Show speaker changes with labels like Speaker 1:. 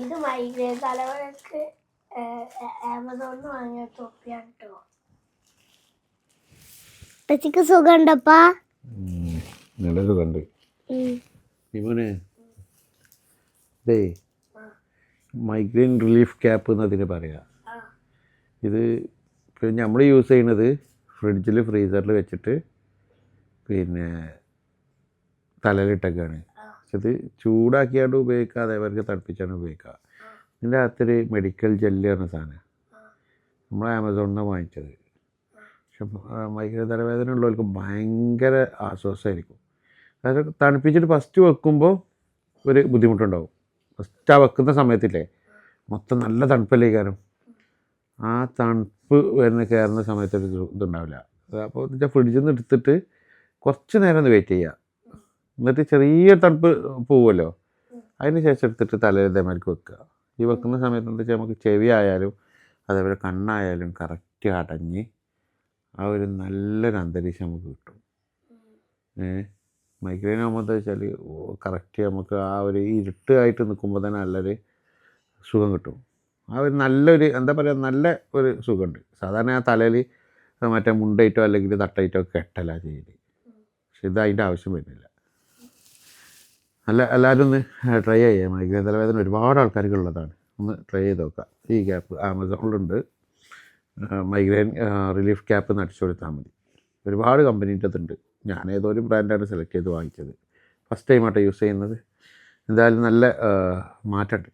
Speaker 1: ഇത് മൈഗ്രേൻ തലവേദനക്ക് ആമസോണിൽ വാങ്ങിയ തൊപ്പിയാണ് കേട്ടോ. പച്ചക്ക് സുഖമുണ്ടപ്പാ?
Speaker 2: നല്ല സുഖമുണ്ട്. ഇവന് ഇതേ മൈഗ്രെയിൻ റിലീഫ് ക്യാപ്പ് എന്നതിന് പറയാം. ഇത് പിന്നെ നമ്മൾ യൂസ് ചെയ്യുന്നത് ഫ്രിഡ്ജിൽ ഫ്രീസറിൽ വെച്ചിട്ട് പിന്നെ തലയിലിട്ടൊക്കെയാണ്. പക്ഷെ ഇത് ചൂടാക്കിയാണ്ട് ഉപയോഗിക്കുക, അതേപോലെ തണുപ്പിച്ചാണ് ഉപയോഗിക്കുക. ഇതിൻ്റെ അകത്തൊരു മെഡിക്കൽ ജെല്ല് പറഞ്ഞ സാധനം നമ്മൾ ആമസോണിൽ നിന്ന് വാങ്ങിച്ചത്. പക്ഷെ മൈഗ്രെയിൻ തലവേദന ഉള്ളവർക്ക് ഭയങ്കര ആശ്വാസമായിരിക്കും. അതായത് തണുപ്പിച്ചിട്ട് ഫസ്റ്റ് വെക്കുമ്പോൾ ഒരു ബുദ്ധിമുട്ടുണ്ടാവും. ഫസ്റ്റ് ആ വെക്കുന്ന സമയത്തില്ലേ മൊത്തം നല്ല തണുപ്പല്ലേ കാരണം ആ തണുപ്പ് വരുന്ന കയറുന്ന സമയത്തൊരു ഇതുണ്ടാവില്ല. അപ്പോൾ എന്ന് വെച്ചാൽ ഫ്രിഡ്ജിൽ നിന്ന് എടുത്തിട്ട് കുറച്ച് നേരം ഒന്ന് വെയിറ്റ് ചെയ്യുക. എന്നിട്ട് ചെറിയ തണുപ്പ് പോവുമല്ലോ, അതിന് ശേഷം എടുത്തിട്ട് തലയിൽ ഇതേമാതിരിക്ക് വെക്കുക. ഈ വെക്കുന്ന സമയത്ത് എന്താ വെച്ചാൽ നമുക്ക് ചെവി ആയാലും അതേപോലെ കണ്ണായാലും കറക്റ്റ് അടഞ്ഞ് ആ ഒരു നല്ലൊരു അന്തരീക്ഷം നമുക്ക് കിട്ടും. മൈഗ്രെയിൻ ആകുമ്പോൾ എന്താ വെച്ചാൽ കറക്റ്റ് നമുക്ക് ആ ഒരു ഇരുട്ടായിട്ട് നിൽക്കുമ്പോൾ തന്നെ നല്ലൊരു സുഖം കിട്ടും. ആ ഒരു നല്ലൊരു എന്താ പറയുക, നല്ല ഒരു സുഖമുണ്ട്. സാധാരണ ആ തലയിൽ മറ്റേ മുണ്ടയിട്ടോ അല്ലെങ്കിൽ തട്ടയിട്ടോ കെട്ടല ചെയ്യല്. പക്ഷെ ഇത് അതിൻ്റെ ആവശ്യം വരുന്നില്ല. എല്ലാവരും ഒന്ന് ട്രൈ ചെയ്യാം. മൈഗ്രെയിൻ തലവേദന ഒരുപാട് ആൾക്കാർക്കുള്ളതാണ്. ഒന്ന് ട്രൈ ചെയ്ത് നോക്കുക. ഈ ക്യാപ്പ് ആമസോണിലുണ്ട്. മൈഗ്രെയിൻ റിലീഫ് ക്യാപ്പ് എന്ന് അടിച്ചു കൊടുത്താൽ മതി. ഒരുപാട് കമ്പനീൻ്റെ ഉണ്ട്. ഞാൻ ഏതോ ഒരു ബ്രാൻഡാണ് സെലക്ട് ചെയ്ത് വാങ്ങിച്ചത്. ഫസ്റ്റ് ടൈമായിട്ട് യൂസ് ചെയ്യുന്നത്. എന്തായാലും നല്ല മാറ്റമുണ്ട്.